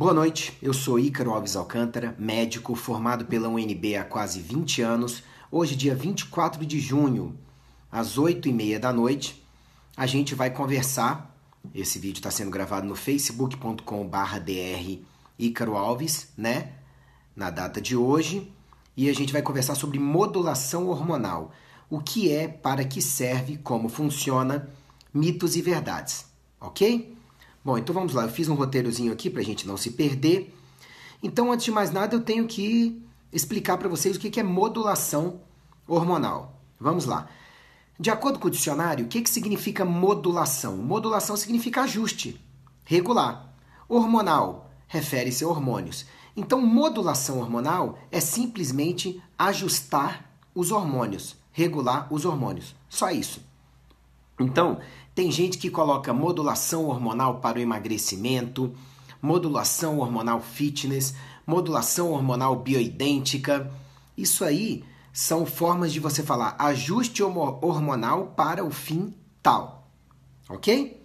Boa noite, eu sou Ícaro Alves Alcântara, médico formado pela UNB há quase 20 anos. Hoje, dia 24 de junho, às 8h30 da noite, a gente vai conversar. Esse vídeo está sendo gravado no facebook.com/dr Ícaro Alves, né? Na data de hoje. E a gente vai conversar sobre modulação hormonal. O que é, para que serve, como funciona, mitos e verdades, ok? Bom, então vamos lá, eu fiz um roteirozinho aqui para a gente não se perder. Então, antes de mais nada, eu tenho que explicar para vocês o que é modulação hormonal. Vamos lá. De acordo com o dicionário, o que significa modulação? Modulação significa ajuste, regular. Hormonal refere-se a hormônios. Então, modulação hormonal é simplesmente ajustar os hormônios, regular os hormônios. Só isso. Então, tem gente que coloca modulação hormonal para o emagrecimento, modulação hormonal fitness, modulação hormonal bioidêntica. Isso aí são formas de você falar ajuste hormonal para o fim tal, ok?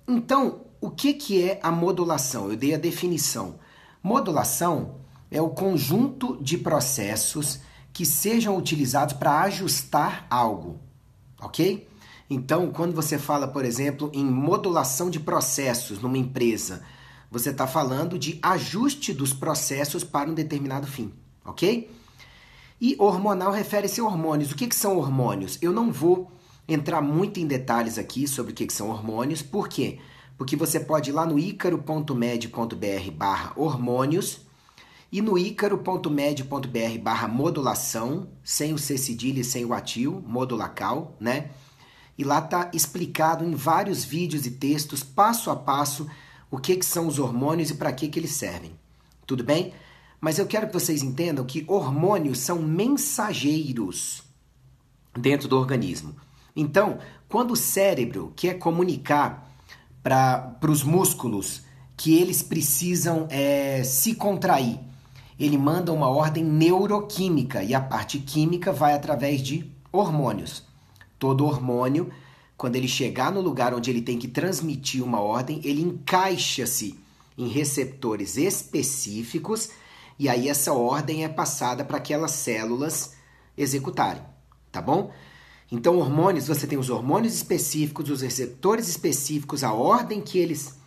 Então, o que é a modulação? Eu dei a definição. Modulação é o conjunto de processos que sejam utilizados para ajustar algo, ok? Então, quando você fala, por exemplo, em modulação de processos numa empresa, você está falando de ajuste dos processos para um determinado fim, ok? E hormonal refere-se a hormônios. O que são hormônios? Eu não vou entrar muito em detalhes aqui sobre o que são hormônios. Por quê? Porque você pode ir lá no icaro.med.br/hormônios e no icaro.med.br/modulação, sem o C cedilha e sem o atil, modulacal, né? E lá está explicado em vários vídeos e textos, passo a passo, o que são os hormônios e para que eles servem. Tudo bem? Mas eu quero que vocês entendam que hormônios são mensageiros dentro do organismo. Então, quando o cérebro quer comunicar para os músculos que eles precisam se contrair, ele manda uma ordem neuroquímica e a parte química vai através de hormônios. Todo hormônio, quando ele chegar no lugar onde ele tem que transmitir uma ordem, ele encaixa-se em receptores específicos e aí essa ordem é passada para aquelas células executarem, tá bom? Então, hormônios, você tem os hormônios específicos, os receptores específicos, a ordem que eles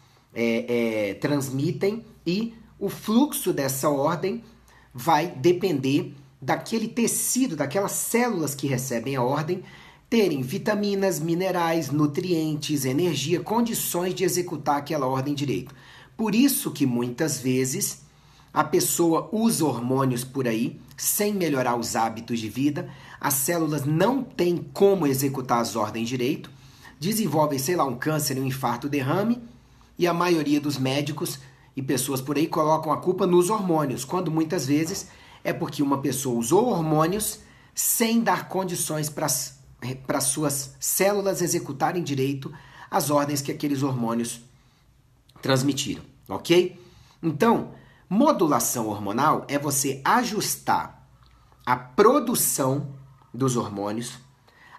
transmitem e o fluxo dessa ordem vai depender daquele tecido, daquelas células que recebem a ordem, terem vitaminas, minerais, nutrientes, energia, condições de executar aquela ordem direito. Por isso que muitas vezes a pessoa usa hormônios por aí, sem melhorar os hábitos de vida, as células não têm como executar as ordens direito, desenvolvem, sei lá, um câncer, um infarto, derrame, e a maioria dos médicos e pessoas por aí colocam a culpa nos hormônios, quando muitas vezes é porque uma pessoa usou hormônios sem dar condições para suas células executarem direito as ordens que aqueles hormônios transmitiram, ok? Então, modulação hormonal é você ajustar a produção dos hormônios,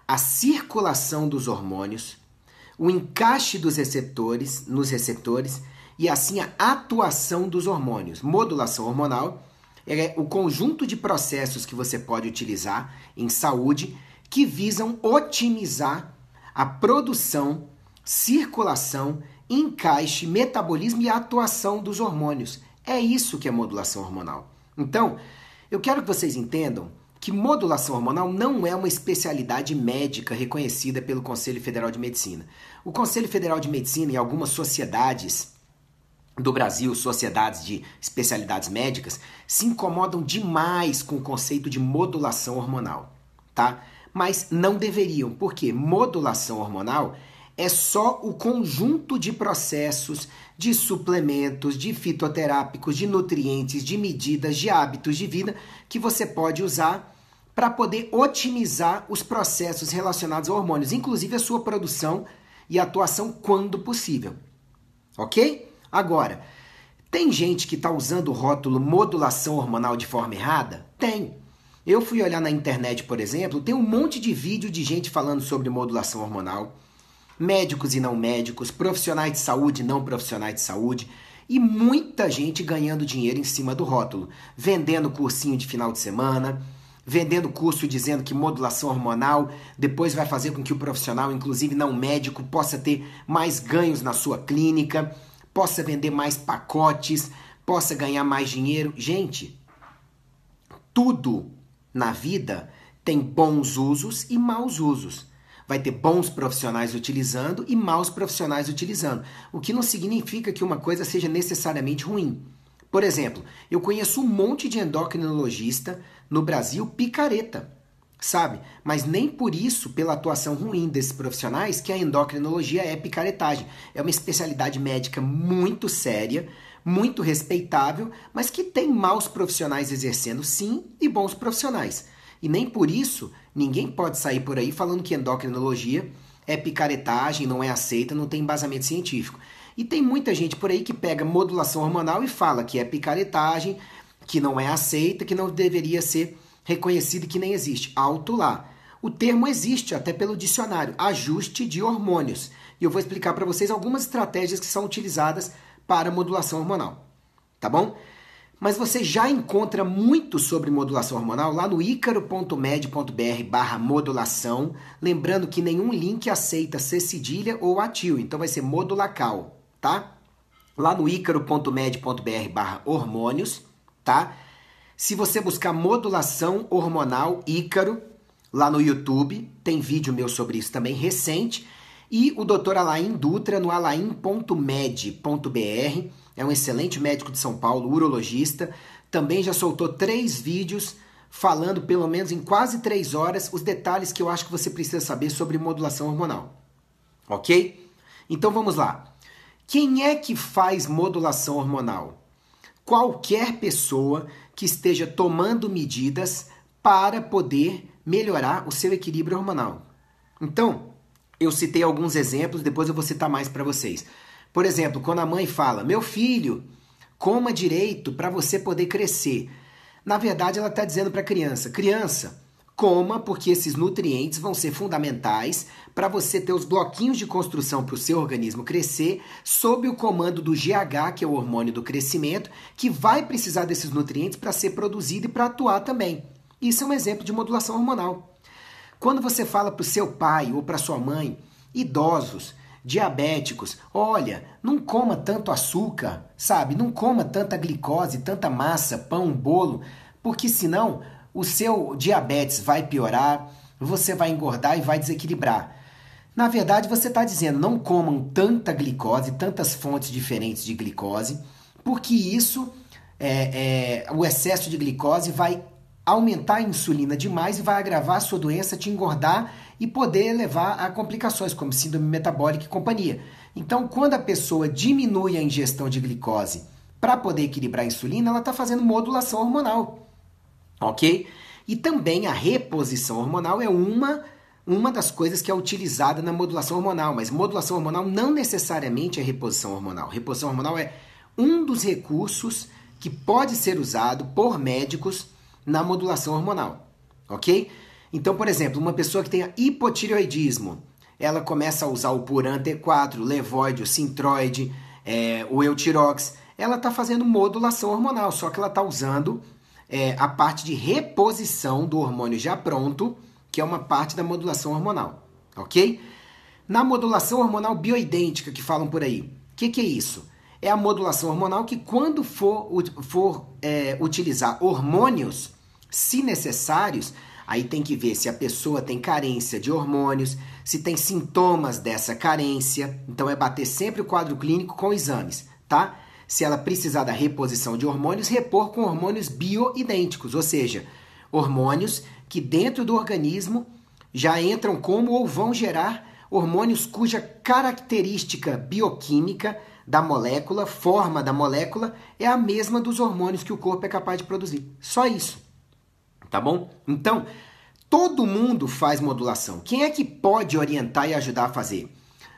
a circulação dos hormônios, o encaixe dos receptores nos receptores e assim a atuação dos hormônios. Modulação hormonal é o conjunto de processos que você pode utilizar em saúde que visam otimizar a produção, circulação, encaixe, metabolismo e atuação dos hormônios. É isso que é modulação hormonal. Então, eu quero que vocês entendam que modulação hormonal não é uma especialidade médica reconhecida pelo Conselho Federal de Medicina. O Conselho Federal de Medicina e algumas sociedades do Brasil, sociedades de especialidades médicas, se incomodam demais com o conceito de modulação hormonal, tá? Mas não deveriam, porque modulação hormonal é só o conjunto de processos, de suplementos, de fitoterápicos, de nutrientes, de medidas, de hábitos de vida que você pode usar para poder otimizar os processos relacionados a hormônios, inclusive a sua produção e atuação quando possível. Ok? Agora, tem gente que está usando o rótulo modulação hormonal de forma errada? Tem. Eu fui olhar na internet, por exemplo, tem um monte de vídeo de gente falando sobre modulação hormonal, médicos e não médicos, profissionais de saúde e não profissionais de saúde, E muita gente ganhando dinheiro em cima do rótulo, vendendo cursinho de final de semana, vendendo curso dizendo que modulação hormonal depois vai fazer com que o profissional, inclusive não médico, possa ter mais ganhos na sua clínica, possa vender mais pacotes, possa ganhar mais dinheiro. Gente, tudo na vida tem bons usos e maus usos. Vai ter bons profissionais utilizando e maus profissionais utilizando, o que não significa que uma coisa seja necessariamente ruim. Por exemplo, eu conheço um monte de endocrinologista no Brasil picareta, sabe? Mas nem por isso, pela atuação ruim desses profissionais, que a endocrinologia é picaretagem. É uma especialidade médica muito séria, muito respeitável, mas que tem maus profissionais exercendo sim e bons profissionais. E nem por isso ninguém pode sair por aí falando que endocrinologia é picaretagem, não é aceita, não tem embasamento científico. E tem muita gente por aí que pega modulação hormonal e fala que é picaretagem, que não é aceita, que não deveria ser reconhecido, que nem existe. Alto lá. O termo existe até pelo dicionário, ajuste de hormônios. E eu vou explicar para vocês algumas estratégias que são utilizadas para modulação hormonal. Tá bom? Mas você já encontra muito sobre modulação hormonal lá no icaro.med.br/modulação. Lembrando que nenhum link aceita C cedilha ou atil, então vai ser modulacal, tá? Lá no icaro.med.br/hormônios, tá? Se você buscar modulação hormonal Ícaro, lá no YouTube, tem vídeo meu sobre isso também, recente. E o Dr. Alain Dutra no alain.med.br, é um excelente médico de São Paulo, urologista, também já soltou 3 vídeos falando pelo menos em quase 3 horas os detalhes que eu acho que você precisa saber sobre modulação hormonal. Ok? Então vamos lá. Quem é que faz modulação hormonal? Qualquer pessoa que esteja tomando medidas para poder melhorar o seu equilíbrio hormonal. Então, eu citei alguns exemplos, depois eu vou citar mais para vocês. Por exemplo, quando a mãe fala, meu filho, coma direito para você poder crescer. Na verdade, ela está dizendo para a criança, criança, coma porque esses nutrientes vão ser fundamentais para você ter os bloquinhos de construção para o seu organismo crescer sob o comando do GH, que é o hormônio do crescimento, que vai precisar desses nutrientes para ser produzido e para atuar também. Isso é um exemplo de modulação hormonal. Quando você fala para o seu pai ou para sua mãe, idosos, diabéticos, olha, não coma tanto açúcar, sabe? Não coma tanta glicose, tanta massa, pão, bolo, porque senão o seu diabetes vai piorar, você vai engordar e vai desequilibrar. Na verdade, você está dizendo, não comam tanta glicose, tantas fontes diferentes de glicose, porque isso, o excesso de glicose vai aumentar a insulina demais e vai agravar a sua doença, te engordar e poder levar a complicações como síndrome metabólica e companhia. Então, quando a pessoa diminui a ingestão de glicose para poder equilibrar a insulina, ela está fazendo modulação hormonal, ok? E também a reposição hormonal é uma das coisas que é utilizada na modulação hormonal, mas modulação hormonal não necessariamente é reposição hormonal. Reposição hormonal é um dos recursos que pode ser usado por médicos na modulação hormonal, ok? Então, por exemplo, uma pessoa que tenha hipotireoidismo, ela começa a usar o Puran T4, o Levoide, o Synthroid, o Eutirox, ela está fazendo modulação hormonal, só que ela está usando a parte de reposição do hormônio já pronto, que é uma parte da modulação hormonal, ok? Na modulação hormonal bioidêntica, que falam por aí, o que é isso? É a modulação hormonal que quando for utilizar hormônios, se necessários, aí tem que ver se a pessoa tem carência de hormônios, se tem sintomas dessa carência, então é bater sempre o quadro clínico com exames, tá? Se ela precisar da reposição de hormônios, repor com hormônios bioidênticos, ou seja, hormônios que dentro do organismo já entram como ou vão gerar hormônios cuja característica bioquímica da molécula, forma da molécula, é a mesma dos hormônios que o corpo é capaz de produzir. Só isso. Tá bom? Então, todo mundo faz modulação. Quem é que pode orientar e ajudar a fazer?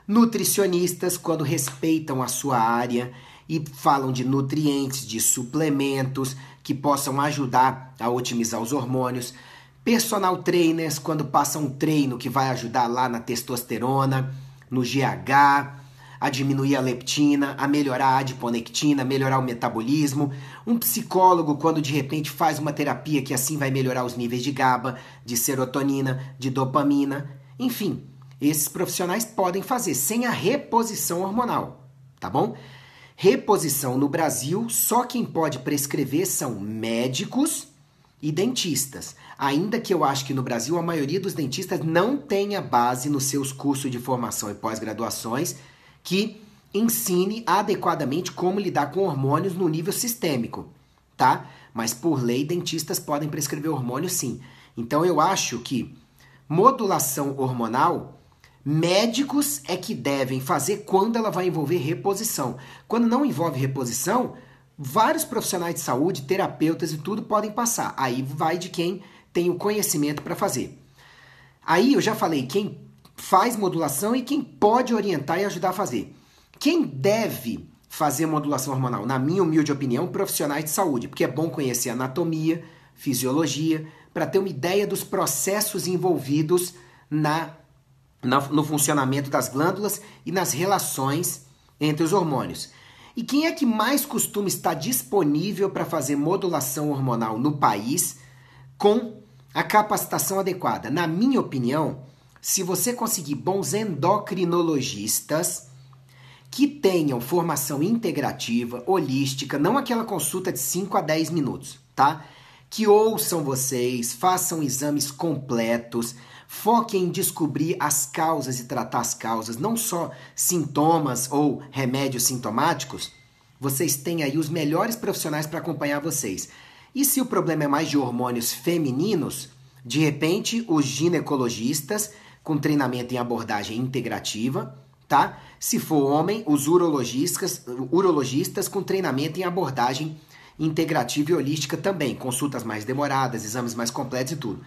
Nutricionistas, quando respeitam a sua área e falam de nutrientes, de suplementos que possam ajudar a otimizar os hormônios. Personal trainers, quando passam um treino que vai ajudar lá na testosterona, no GH. a diminuir a leptina, a melhorar a adiponectina, melhorar o metabolismo. Um psicólogo, quando de repente faz uma terapia que assim vai melhorar os níveis de GABA, de serotonina, de dopamina. Enfim, esses profissionais podem fazer sem a reposição hormonal, tá bom? Reposição no Brasil, só quem pode prescrever são médicos e dentistas. Ainda que eu acho que no Brasil a maioria dos dentistas não tenha base nos seus cursos de formação e pós-graduações que ensine adequadamente como lidar com hormônios no nível sistêmico, tá? Mas por lei, dentistas podem prescrever hormônio sim. Então eu acho que modulação hormonal, médicos é que devem fazer quando ela vai envolver reposição. Quando não envolve reposição, vários profissionais de saúde, terapeutas e tudo podem passar. Aí vai de quem tem o conhecimento para fazer. Aí eu já falei quem faz modulação e quem pode orientar e ajudar a fazer. Quem deve fazer modulação hormonal, na minha humilde opinião, profissionais de saúde, porque é bom conhecer anatomia, fisiologia, para ter uma ideia dos processos envolvidos no funcionamento das glândulas e nas relações entre os hormônios. E quem é que mais costuma estar disponível para fazer modulação hormonal no país com a capacitação adequada? Na minha opinião, se você conseguir bons endocrinologistas que tenham formação integrativa, holística, não aquela consulta de 5 a 10 minutos, tá? Que ouçam vocês, façam exames completos, foquem em descobrir as causas e tratar as causas, não só sintomas ou remédios sintomáticos. Vocês têm aí os melhores profissionais para acompanhar vocês. E se o problema é mais de hormônios femininos, de repente os ginecologistas com treinamento em abordagem integrativa, tá? Se for homem, os urologistas com treinamento em abordagem integrativa e holística também, consultas mais demoradas, exames mais completos e tudo.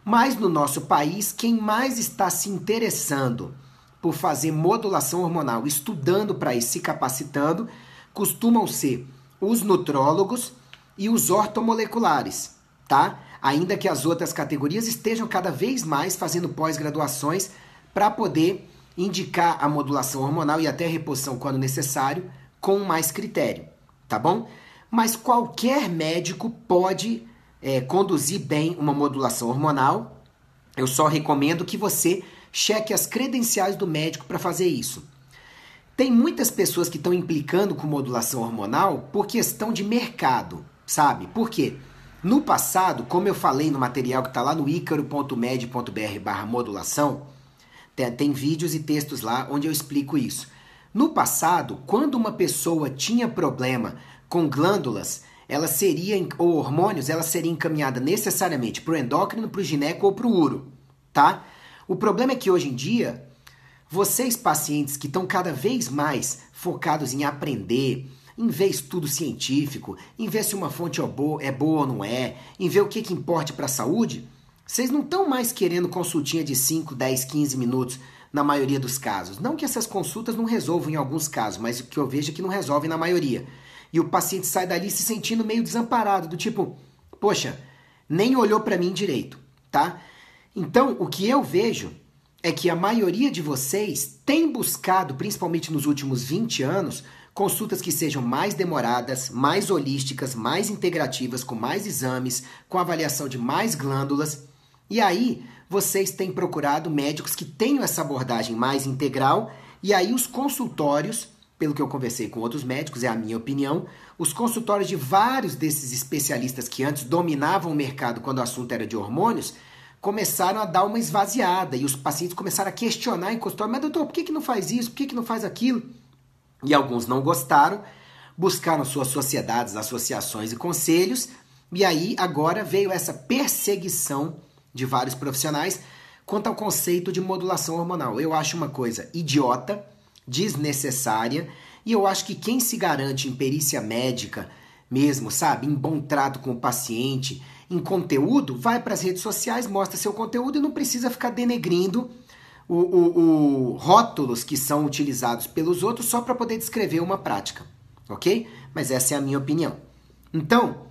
Mas no nosso país, quem mais está se interessando por fazer modulação hormonal, estudando para isso, se capacitando, costumam ser os nutrólogos e os ortomoleculares, tá? Ainda que as outras categorias estejam cada vez mais fazendo pós-graduações para poder indicar a modulação hormonal e até a reposição quando necessário, com mais critério, tá bom? Mas qualquer médico pode conduzir bem uma modulação hormonal. Eu só recomendo que você cheque as credenciais do médico para fazer isso. Tem muitas pessoas que estão implicando com modulação hormonal por questão de mercado, sabe? Por quê? No passado, como eu falei no material que está lá no icaro.med.br/modulação, tem vídeos e textos lá onde eu explico isso. No passado, quando uma pessoa tinha problema com glândulas, ou hormônios, ela seria encaminhada necessariamente para o endócrino, para o gineco ou para o uro, tá? O problema é que hoje em dia, vocês pacientes que estão cada vez mais focados em aprender, em ver estudo científico, em ver se uma fonte é boa ou não é, em ver o que importa para a saúde, vocês não estão mais querendo consultinha de 5, 10, 15 minutos na maioria dos casos. Não que essas consultas não resolvam em alguns casos, mas o que eu vejo é que não resolvem na maioria. E o paciente sai dali se sentindo meio desamparado, do tipo, poxa, nem olhou para mim direito, tá? Então, o que eu vejo é que a maioria de vocês tem buscado, principalmente nos últimos 20 anos, consultas que sejam mais demoradas, mais holísticas, mais integrativas, com mais exames, com avaliação de mais glândulas. E aí, vocês têm procurado médicos que tenham essa abordagem mais integral, e aí os consultórios, pelo que eu conversei com outros médicos, é a minha opinião, os consultórios de vários desses especialistas que antes dominavam o mercado quando o assunto era de hormônios, começaram a dar uma esvaziada, e os pacientes começaram a questionar em consultório, mas doutor, por que não faz isso? Por que não faz aquilo? E alguns não gostaram, buscaram suas sociedades, associações e conselhos, e aí agora veio essa perseguição de vários profissionais quanto ao conceito de modulação hormonal. Eu acho uma coisa idiota, desnecessária, e eu acho que quem se garante em perícia médica mesmo, sabe, em bom trato com o paciente, em conteúdo, vai para as redes sociais, mostra seu conteúdo e não precisa ficar denegrindo rótulos que são utilizados pelos outros só para poder descrever uma prática, ok? Mas essa é a minha opinião. Então,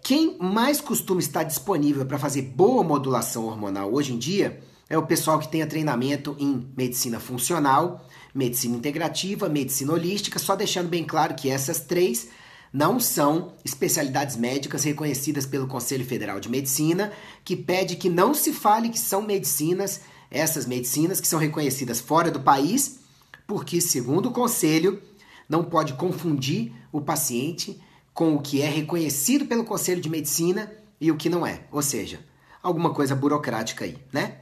quem mais costuma estar disponível para fazer boa modulação hormonal hoje em dia é o pessoal que tenha treinamento em medicina funcional, medicina integrativa, medicina holística, só deixando bem claro que essas três não são especialidades médicas reconhecidas pelo Conselho Federal de Medicina, que pede que não se fale que são medicinas, essas medicinas que são reconhecidas fora do país, porque, segundo o Conselho, não pode confundir o paciente com o que é reconhecido pelo Conselho de Medicina e o que não é. Ou seja, alguma coisa burocrática aí, né?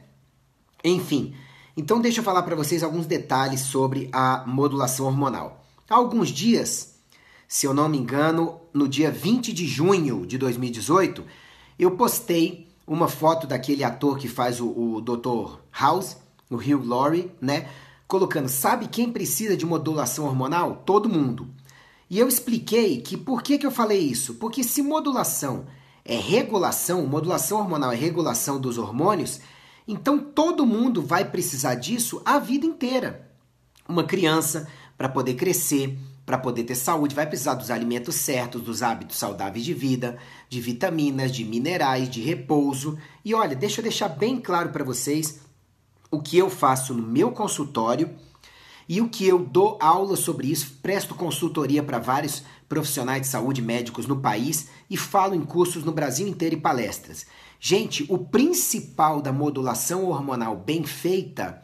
Enfim, então deixa eu falar para vocês alguns detalhes sobre a modulação hormonal. Há alguns dias, se eu não me engano, no dia 20 de junho de 2018, eu postei uma foto daquele ator que faz o Dr. House, o Hugh Laurie, né? Colocando, sabe quem precisa de modulação hormonal? Todo mundo. E eu expliquei que por que eu falei isso? Porque se modulação é regulação, modulação hormonal é regulação dos hormônios, então todo mundo vai precisar disso a vida inteira. Uma criança, para poder crescer, para poder ter saúde, vai precisar dos alimentos certos, dos hábitos saudáveis de vida, de vitaminas, de minerais, de repouso. E olha, deixa eu deixar bem claro para vocês o que eu faço no meu consultório e o que eu dou aula sobre isso, presto consultoria para vários profissionais de saúde médicos no país e falo em cursos no Brasil inteiro e palestras. Gente, o principal da modulação hormonal bem feita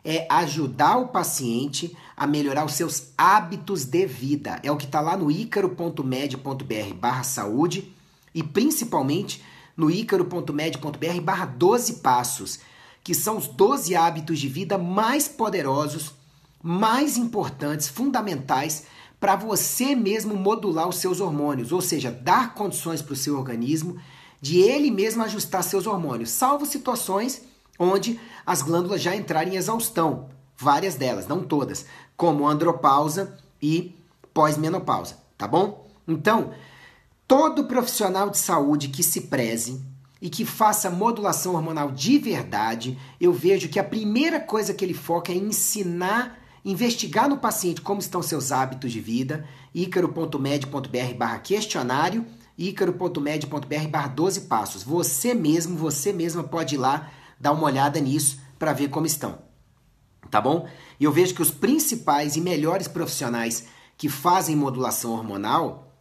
é ajudar o paciente a melhorar os seus hábitos de vida. É o que está lá no icaro.med.br/saúde e principalmente no icaro.med.br/12 passos, que são os 12 hábitos de vida mais poderosos, mais importantes, fundamentais para você mesmo modular os seus hormônios, ou seja, dar condições para o seu organismo de ele mesmo ajustar seus hormônios, salvo situações onde as glândulas já entrarem em exaustão, várias delas, não todas, como andropausa e pós-menopausa, tá bom? Então, todo profissional de saúde que se preze e que faça modulação hormonal de verdade, eu vejo que a primeira coisa que ele foca é ensinar, investigar no paciente como estão seus hábitos de vida, icaro.med.br/questionário, icaro.med.br/12 passos. Você mesmo, você mesma pode ir lá dar uma olhada nisso para ver como estão, tá bom? E eu vejo que os principais e melhores profissionais que fazem modulação hormonal,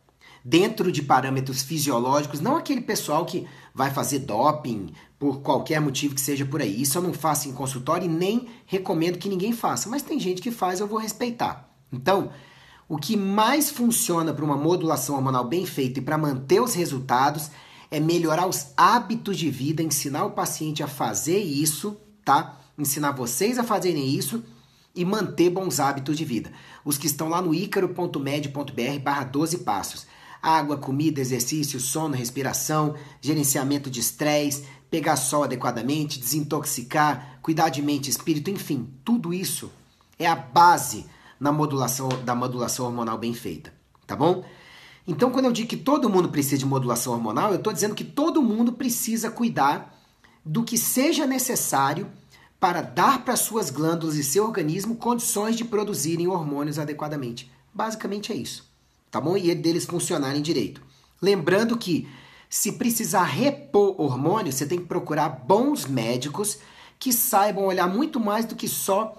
dentro de parâmetros fisiológicos, não aquele pessoal que vai fazer doping por qualquer motivo que seja por aí. Isso eu não faço em consultório e nem recomendo que ninguém faça, mas tem gente que faz, eu vou respeitar. Então, o que mais funciona para uma modulação hormonal bem feita e para manter os resultados é melhorar os hábitos de vida, ensinar o paciente a fazer isso, tá? Ensinar vocês a fazerem isso e manter bons hábitos de vida. Os que estão lá no icaro.med.br/12 passos. Água, comida, exercício, sono, respiração, gerenciamento de estresse, pegar sol adequadamente, desintoxicar, cuidar de mente e espírito, enfim, tudo isso é a base da modulação hormonal bem feita, tá bom? Então, quando eu digo que todo mundo precisa de modulação hormonal, eu estou dizendo que todo mundo precisa cuidar do que seja necessário para dar para suas glândulas e seu organismo condições de produzirem hormônios adequadamente. Basicamente é isso, tá bom? E deles funcionarem direito. Lembrando que, se precisar repor hormônio, você tem que procurar bons médicos que saibam olhar muito mais do que só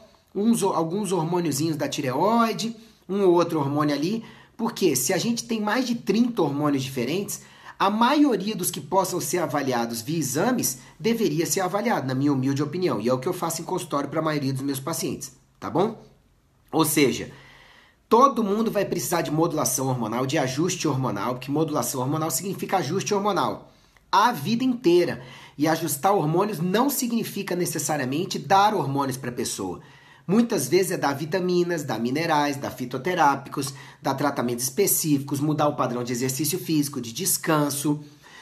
alguns hormôniozinhos da tireoide, um ou outro hormônio ali, porque se a gente tem mais de 30 hormônios diferentes, a maioria dos que possam ser avaliados via exames deveria ser avaliado, na minha humilde opinião. E é o que eu faço em consultório para a maioria dos meus pacientes, tá bom? Ou seja, todo mundo vai precisar de modulação hormonal, de ajuste hormonal, porque modulação hormonal significa ajuste hormonal a vida inteira. E ajustar hormônios não significa necessariamente dar hormônios para a pessoa. Muitas vezes é dar vitaminas, dar minerais, dar fitoterápicos, dar tratamentos específicos, mudar o padrão de exercício físico, de descanso,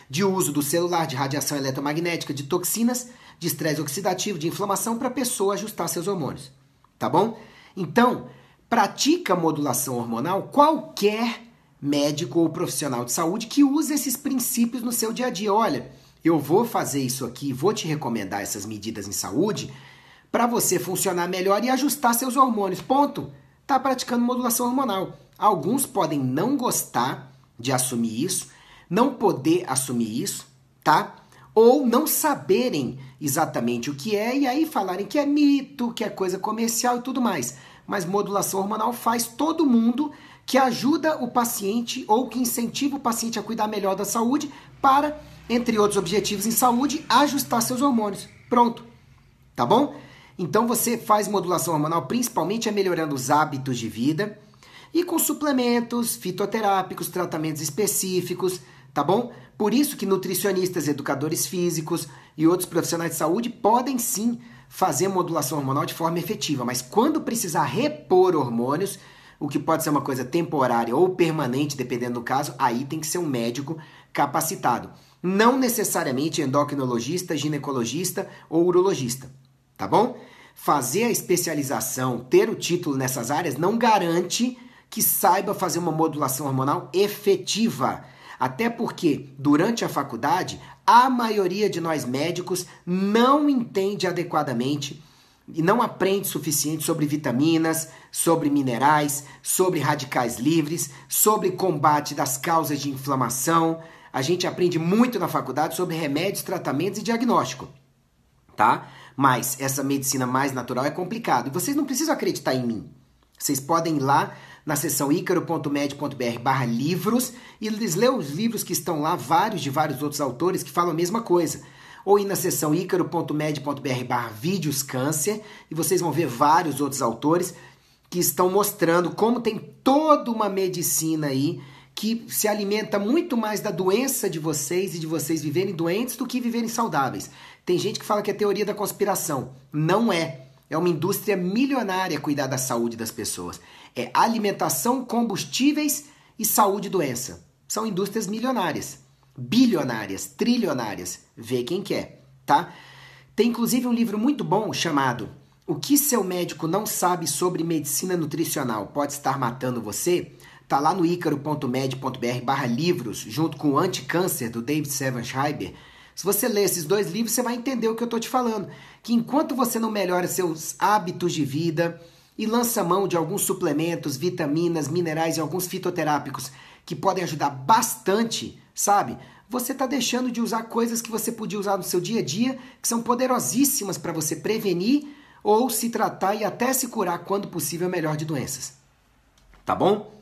de uso do celular, de radiação eletromagnética, de toxinas, de estresse oxidativo, de inflamação para a pessoa ajustar seus hormônios. Tá bom? Então, pratica modulação hormonal qualquer médico ou profissional de saúde que use esses princípios no seu dia a dia. Olha, eu vou fazer isso aqui, vou te recomendar essas medidas em saúde para você funcionar melhor e ajustar seus hormônios. Ponto. Tá praticando modulação hormonal. Alguns podem não gostar de assumir isso, não poder assumir isso, tá? ou não saberem exatamente o que é e aí falarem que é mito, que é coisa comercial e tudo mais. Mas modulação hormonal faz todo mundo que ajuda o paciente ou que incentiva o paciente a cuidar melhor da saúde para, entre outros objetivos em saúde, ajustar seus hormônios. Pronto. Tá bom? Então você faz modulação hormonal principalmente melhorando os hábitos de vida e com suplementos, fitoterápicos, tratamentos específicos, tá bom? Por isso que nutricionistas, educadores físicos e outros profissionais de saúde podem sim fazer modulação hormonal de forma efetiva, mas quando precisar repor hormônios, o que pode ser uma coisa temporária ou permanente, dependendo do caso, aí tem que ser um médico capacitado. Não necessariamente endocrinologista, ginecologista ou urologista, tá bom? Fazer a especialização, ter o título nessas áreas não garante que saiba fazer uma modulação hormonal efetiva. Até porque, durante a faculdade, a maioria de nós médicos não entende adequadamente e não aprende o suficiente sobre vitaminas, sobre minerais, sobre radicais livres, sobre combate das causas de inflamação. A gente aprende muito na faculdade sobre remédios, tratamentos e diagnóstico, tá? Mas essa medicina mais natural é complicado. E vocês não precisam acreditar em mim. Vocês podem ir lá na seção icaro.med.br/livros e eles ler os livros que estão lá, de vários outros autores que falam a mesma coisa. Ou ir na seção icaro.med.br/vídeos câncer e vocês vão ver vários outros autores que estão mostrando como tem toda uma medicina aí que se alimenta muito mais da doença de vocês e de vocês viverem doentes do que viverem saudáveis. Tem gente que fala que é teoria da conspiração. Não é. É uma indústria milionária cuidar da saúde das pessoas. É alimentação, combustíveis e saúde e doença. São indústrias milionárias, bilionárias, trilionárias. Vê quem quer, tá? Tem inclusive um livro muito bom chamado O que seu médico não sabe sobre medicina nutricional pode estar matando você? Tá lá no icaro.med.br/livros, junto com o Anticâncer, do David Sevanschreiber. Se você ler esses dois livros, você vai entender o que eu estou te falando. Que enquanto você não melhora seus hábitos de vida e lança mão de alguns suplementos, vitaminas, minerais e alguns fitoterápicos que podem ajudar bastante, sabe? Você está deixando de usar coisas que você podia usar no seu dia a dia, que são poderosíssimas para você prevenir ou se tratar e até se curar, quando possível, melhor de doenças. Tá bom?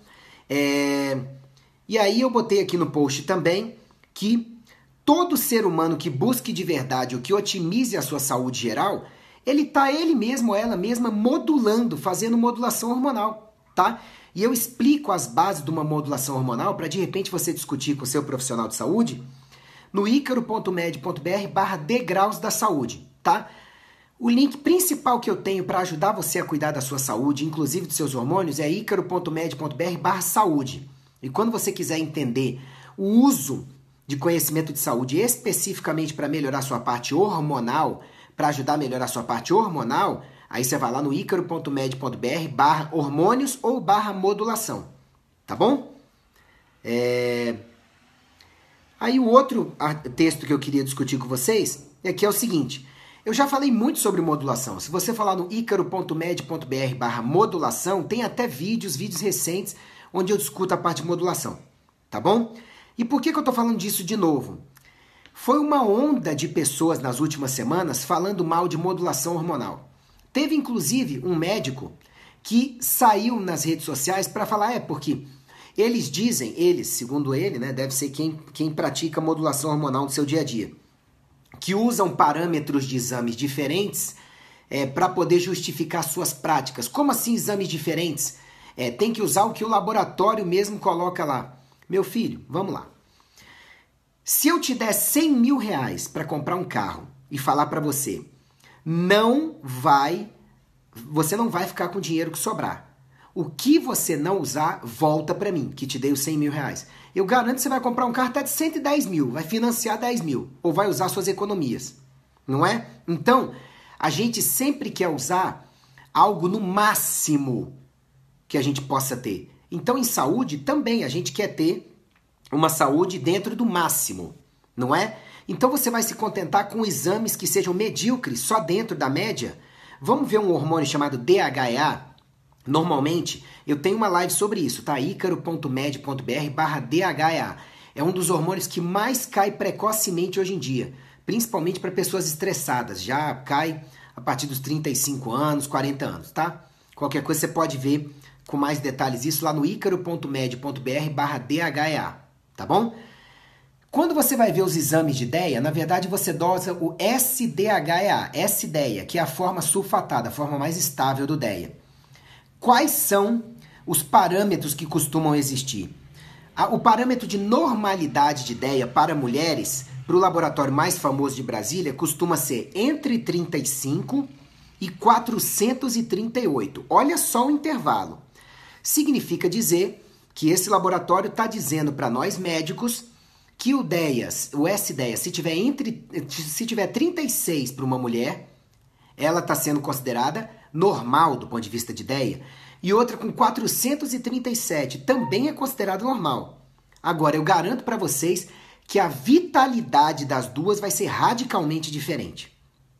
E aí eu botei aqui no post também que todo ser humano que busque de verdade ou que otimize a sua saúde geral, ele mesmo ou ela mesma modulando, fazendo modulação hormonal, tá? E eu explico as bases de uma modulação hormonal para de repente você discutir com o seu profissional de saúde no icaro.med.br/degraus da saúde, tá? O link principal que eu tenho para ajudar você a cuidar da sua saúde, inclusive dos seus hormônios, é icaro.med.br/saúde. E quando você quiser entender o uso de conhecimento de saúde especificamente para melhorar sua parte hormonal, para ajudar a melhorar sua parte hormonal, aí você vai lá no icaro.med.br/hormônios ou /modulação. Tá bom? Aí o outro texto que eu queria discutir com vocês é que é o seguinte. Eu já falei muito sobre modulação. Se você falar no icaro.med.br/modulação, tem até vídeos recentes onde eu discuto a parte de modulação. Tá bom? E por que eu tô falando disso de novo? Foi uma onda de pessoas nas últimas semanas falando mal de modulação hormonal. Teve inclusive um médico que saiu nas redes sociais para falar, porque eles dizem, segundo ele, né, deve ser quem pratica modulação hormonal no seu dia a dia, que usam parâmetros de exames diferentes para poder justificar suas práticas. Como assim exames diferentes? Tem que usar o que o laboratório mesmo coloca lá. Meu filho, vamos lá. Se eu te der 100 mil reais para comprar um carro e falar para você, você não vai ficar com o dinheiro que sobrar. O que você não usar, volta para mim, que te dei os 100 mil reais. Eu garanto que você vai comprar um carro até de 110 mil, vai financiar 10 mil, ou vai usar suas economias, não é? Então, a gente sempre quer usar algo no máximo que a gente possa ter. Então, em saúde, também a gente quer ter uma saúde dentro do máximo, não é? Então, você vai se contentar com exames que sejam medíocres, só dentro da média. Vamos ver um hormônio chamado DHEA? Normalmente, eu tenho uma live sobre isso, tá? icaro.med.br/DHEA. É um dos hormônios que mais cai precocemente hoje em dia. principalmente para pessoas estressadas. Já cai a partir dos 35 anos, 40 anos, tá? Qualquer coisa você pode ver com mais detalhes isso lá no icaro.med.br/DHEA, tá bom? Quando você vai ver os exames de DEA, na verdade você dosa o SDHEA, S-DEA, que é a forma sulfatada, a forma mais estável do DEA. Quais são os parâmetros que costumam existir? O parâmetro de normalidade de DEA para mulheres, para o laboratório mais famoso de Brasília, costuma ser entre 35 e 438. Olha só o intervalo. Significa dizer que esse laboratório está dizendo para nós médicos que o S-DEA, se tiver 36 para uma mulher, ela está sendo considerada normal do ponto de vista de DEA, e outra com 437 também é considerada normal. Agora, eu garanto para vocês que a vitalidade das duas vai ser radicalmente diferente.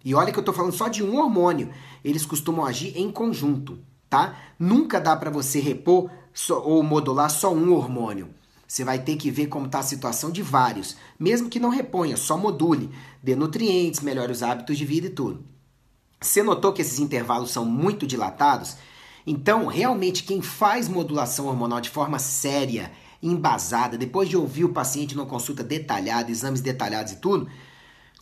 E olha que eu estou falando só de um hormônio, eles costumam agir em conjunto, tá? Nunca dá para você repor ou modular só um hormônio. Você vai ter que ver como está a situação de vários, mesmo que não reponha, só module, dê nutrientes, melhore os hábitos de vida e tudo. Você notou que esses intervalos são muito dilatados? Então, realmente, quem faz modulação hormonal de forma séria, embasada, depois de ouvir o paciente numa consulta detalhada, exames detalhados e tudo,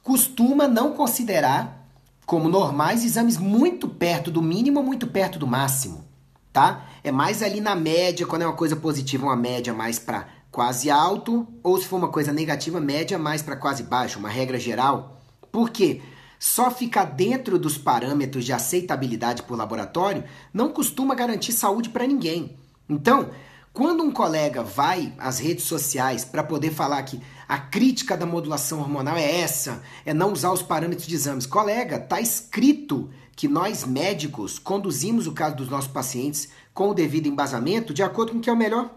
costuma não considerar como normais exames muito perto do mínimo ou muito perto do máximo, tá? É mais ali na média, quando é uma coisa positiva, uma média mais para quase alto, ou se for uma coisa negativa, média mais para quase baixo, uma regra geral. Por quê? Só ficar dentro dos parâmetros de aceitabilidade por laboratório não costuma garantir saúde para ninguém. Então, quando um colega vai às redes sociais para poder falar que a crítica da modulação hormonal é essa, é não usar os parâmetros de exames, colega, está escrito que nós médicos conduzimos o caso dos nossos pacientes com o devido embasamento de acordo com o que é o melhor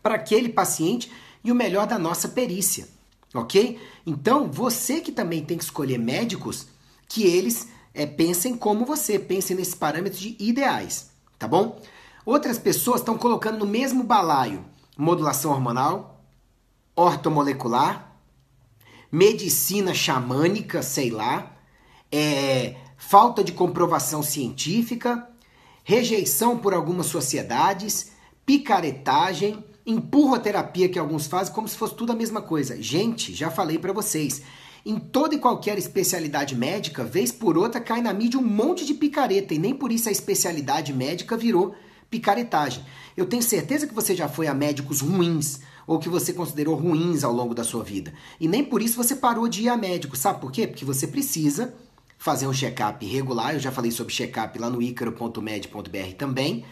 para aquele paciente e o melhor da nossa perícia, ok? Então, você que também tem que escolher médicos que eles pensem como você, pensem nesses parâmetros de ideais, tá bom? Outras pessoas estão colocando no mesmo balaio modulação hormonal, ortomolecular, medicina xamânica, sei lá, falta de comprovação científica, rejeição por algumas sociedades, picaretagem, empurroterapia que alguns fazem como se fosse tudo a mesma coisa. Gente, já falei para vocês, em toda e qualquer especialidade médica, vez por outra cai na mídia um monte de picareta e nem por isso a especialidade médica virou picaretagem. Eu tenho certeza que você já foi a médicos ruins ou que você considerou ruins ao longo da sua vida. E nem por isso você parou de ir a médico. Sabe por quê? Porque você precisa fazer um check-up regular. Eu já falei sobre check-up lá no icaro.med.br também.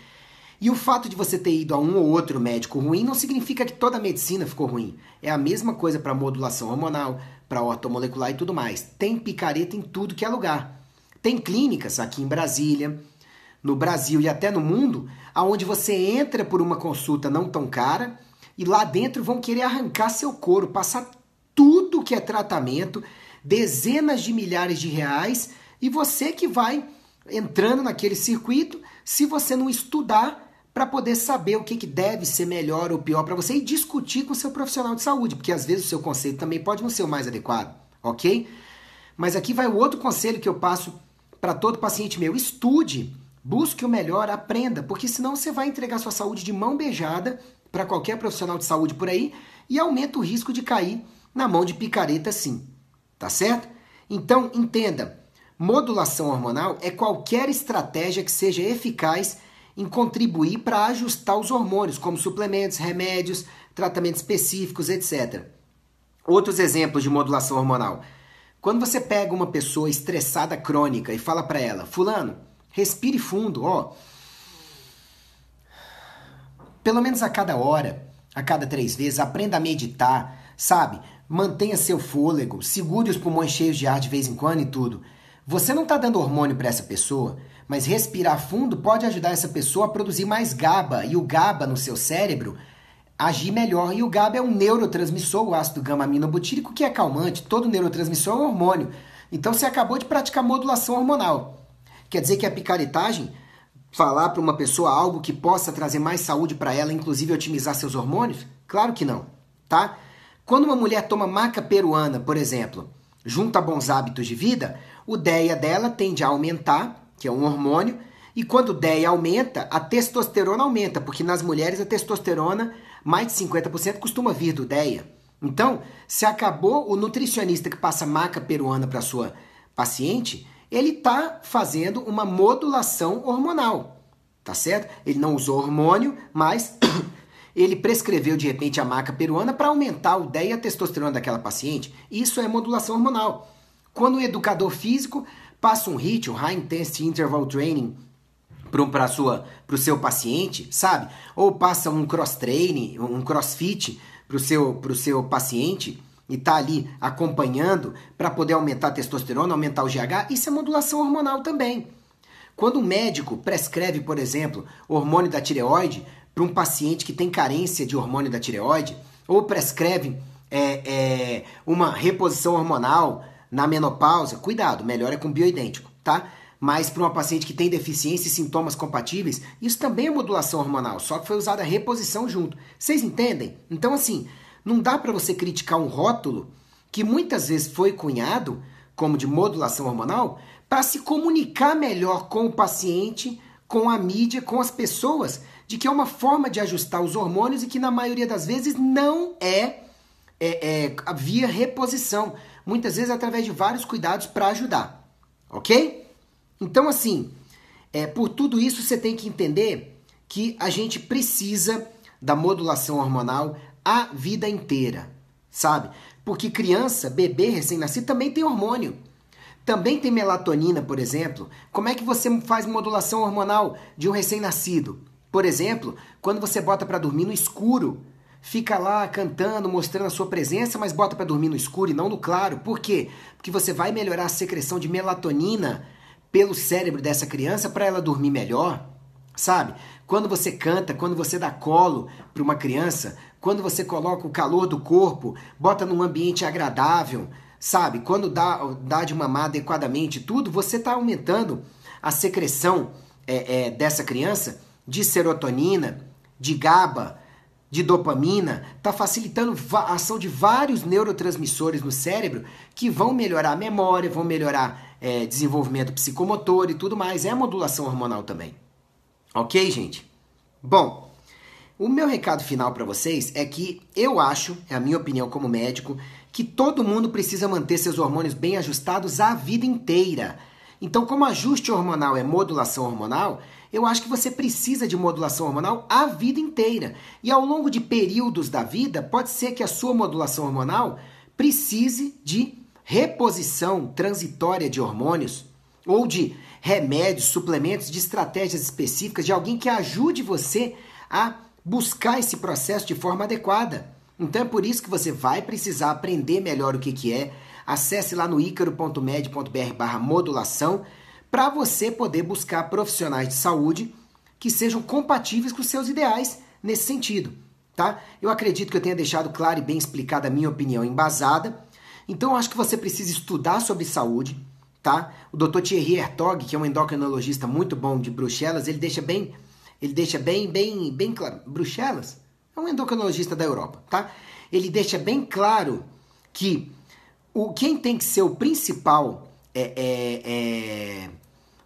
E o fato de você ter ido a um ou outro médico ruim não significa que toda a medicina ficou ruim. É a mesma coisa para modulação hormonal, para ortomolecular e tudo mais. Tem picareta em tudo que é lugar. Tem clínicas aqui em Brasília, no Brasil e até no mundo, onde você entra por uma consulta não tão cara e lá dentro vão querer arrancar seu couro, passar tudo que é tratamento, dezenas de milhares de reais, e você que vai entrando naquele circuito, se você não estudar para poder saber o que deve ser melhor ou pior para você e discutir com o seu profissional de saúde, porque às vezes o seu conceito também pode não ser o mais adequado, ok? Mas aqui vai o outro conselho que eu passo para todo paciente meu: estude, busque o melhor, aprenda, porque senão você vai entregar sua saúde de mão beijada para qualquer profissional de saúde por aí e aumenta o risco de cair na mão de picareta sim, tá certo? Então, entenda, modulação hormonal é qualquer estratégia que seja eficaz em contribuir para ajustar os hormônios, como suplementos, remédios, tratamentos específicos, etc. Outros exemplos de modulação hormonal. Quando você pega uma pessoa estressada crônica e fala para ela: fulano, respire fundo, ó. Pelo menos a cada hora, a cada 3 vezes, aprenda a meditar, sabe? Mantenha seu fôlego, segure os pulmões cheios de ar de vez em quando e tudo. Você não está dando hormônio para essa pessoa, mas respirar fundo pode ajudar essa pessoa a produzir mais GABA, e o GABA no seu cérebro agir melhor. E o GABA é um neurotransmissor, o ácido gama-aminobutírico, que é calmante. Todo neurotransmissor é um hormônio. Então você acabou de praticar modulação hormonal. Quer dizer que a picaretagem, falar para uma pessoa algo que possa trazer mais saúde para ela, inclusive otimizar seus hormônios? Claro que não, tá? Quando uma mulher toma maca peruana, por exemplo, junto a bons hábitos de vida, o DEA dela tende a aumentar, que é um hormônio, e quando o DEA aumenta, a testosterona aumenta, porque nas mulheres a testosterona, mais de 50% costuma vir do DEA. Então, se acabou o nutricionista que passa maca peruana para sua paciente, ele está fazendo uma modulação hormonal, tá certo? Ele não usou hormônio, mas ele prescreveu de repente a maca peruana para aumentar o DEA e a testosterona daquela paciente. Isso é modulação hormonal. Quando o educador físico passa um HIIT, um High Intensity Interval Training, para o seu paciente, sabe? Ou passa um cross-training, um crossfit para o seu paciente e está ali acompanhando para poder aumentar a testosterona, aumentar o GH, isso é modulação hormonal também. Quando um médico prescreve, por exemplo, hormônio da tireoide para um paciente que tem carência de hormônio da tireoide, ou prescreve uma reposição hormonal na menopausa, cuidado, melhor é com bioidêntico, tá? Mas para uma paciente que tem deficiência e sintomas compatíveis, isso também é modulação hormonal, só que foi usada a reposição junto. Vocês entendem? Então, assim, não dá para você criticar um rótulo que muitas vezes foi cunhado como de modulação hormonal para se comunicar melhor com o paciente, com a mídia, com as pessoas, de que é uma forma de ajustar os hormônios e que na maioria das vezes não é via reposição. Muitas vezes através de vários cuidados para ajudar, ok? Então, assim, por tudo isso você tem que entender que a gente precisa da modulação hormonal a vida inteira, sabe? Porque criança, bebê, recém-nascido também tem hormônio. Também tem melatonina, por exemplo. Como é que você faz modulação hormonal de um recém-nascido? Por exemplo, quando você bota para dormir no escuro, fica lá cantando, mostrando a sua presença, mas bota para dormir no escuro e não no claro. Por quê? Porque você vai melhorar a secreção de melatonina pelo cérebro dessa criança para ela dormir melhor, sabe? Quando você canta, quando você dá colo para uma criança, quando você coloca o calor do corpo, bota num ambiente agradável, sabe? Quando dá de mamar adequadamente tudo, você está aumentando a secreção dessa criança de serotonina, de GABA, de dopamina, está facilitando a ação de vários neurotransmissores no cérebro que vão melhorar a memória, vão melhorar desenvolvimento psicomotor e tudo mais. É a modulação hormonal também. Ok, gente? Bom, o meu recado final para vocês é que eu acho, é a minha opinião como médico, que todo mundo precisa manter seus hormônios bem ajustados a vida inteira. Então, como ajuste hormonal é modulação hormonal, eu acho que você precisa de modulação hormonal a vida inteira. E ao longo de períodos da vida, pode ser que a sua modulação hormonal precise de reposição transitória de hormônios ou de remédios, suplementos, de estratégias específicas, de alguém que ajude você a buscar esse processo de forma adequada. Então é por isso que você vai precisar aprender melhor o que é. Acesse lá no icaro.med.br/modulação para você poder buscar profissionais de saúde que sejam compatíveis com os seus ideais nesse sentido, tá? Eu acredito que eu tenha deixado claro e bem explicada a minha opinião embasada. Então eu acho que você precisa estudar sobre saúde, tá? O Dr. Thierry Hertog, que é um endocrinologista muito bom de Bruxelas, ele deixa bem claro. Bruxelas é um endocrinologista da Europa, tá? Ele deixa bem claro que quem tem que ser o principal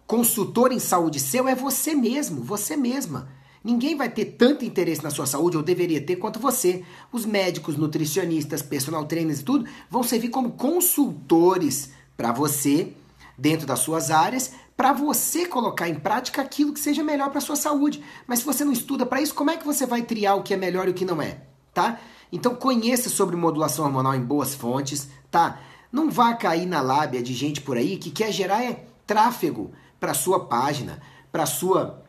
consultor em saúde seu é você mesmo, você mesma. Ninguém vai ter tanto interesse na sua saúde, ou deveria ter, quanto você. Os médicos, nutricionistas, personal trainers e tudo vão servir como consultores para você, dentro das suas áreas, para você colocar em prática aquilo que seja melhor para a sua saúde. Mas se você não estuda para isso, como é que você vai triar o que é melhor e o que não é? Tá? Então conheça sobre modulação hormonal em boas fontes, tá? Não vá cair na lábia de gente por aí que quer gerar tráfego para sua página, para sua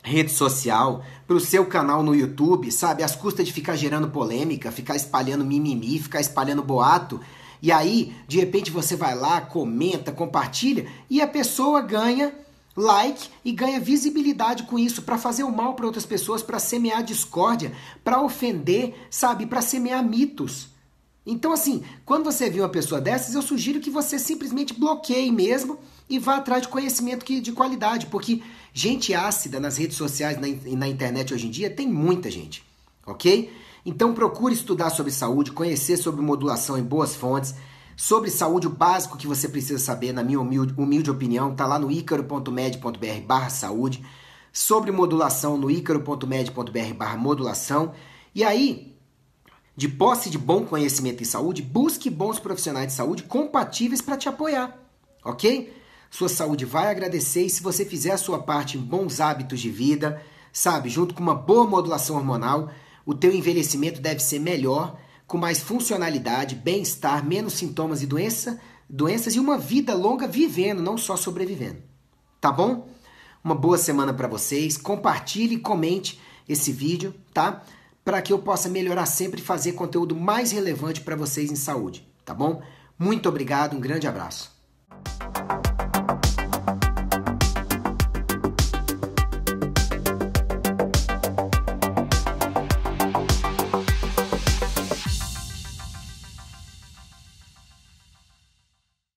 rede social, para o seu canal no YouTube, sabe? Às custas de ficar gerando polêmica, ficar espalhando mimimi, ficar espalhando boato. E aí, de repente, você vai lá, comenta, compartilha e a pessoa ganha like e ganha visibilidade com isso para fazer o mal para outras pessoas, para semear discórdia, para ofender, sabe? Para semear mitos. Então, assim, quando você vê uma pessoa dessas, eu sugiro que você simplesmente bloqueie mesmo e vá atrás de conhecimento de qualidade, porque gente ácida nas redes sociais e na internet hoje em dia tem muita gente, ok? Então procure estudar sobre saúde, conhecer sobre modulação em boas fontes, Sobre saúde, o básico que você precisa saber, na minha humilde opinião, está lá no icaro.med.br/saúde. Sobre modulação, no icaro.med.br/modulação. E aí, de posse de bom conhecimento em saúde, busque bons profissionais de saúde compatíveis para te apoiar, ok? Sua saúde vai agradecer e se você fizer a sua parte em bons hábitos de vida, sabe, junto com uma boa modulação hormonal, o teu envelhecimento deve ser melhor, com mais funcionalidade, bem-estar, menos sintomas e doenças e uma vida longa vivendo, não só sobrevivendo. Tá bom? Uma boa semana para vocês. Compartilhe e comente esse vídeo, tá? Para que eu possa melhorar sempre e fazer conteúdo mais relevante para vocês em saúde, tá bom? Muito obrigado, um grande abraço.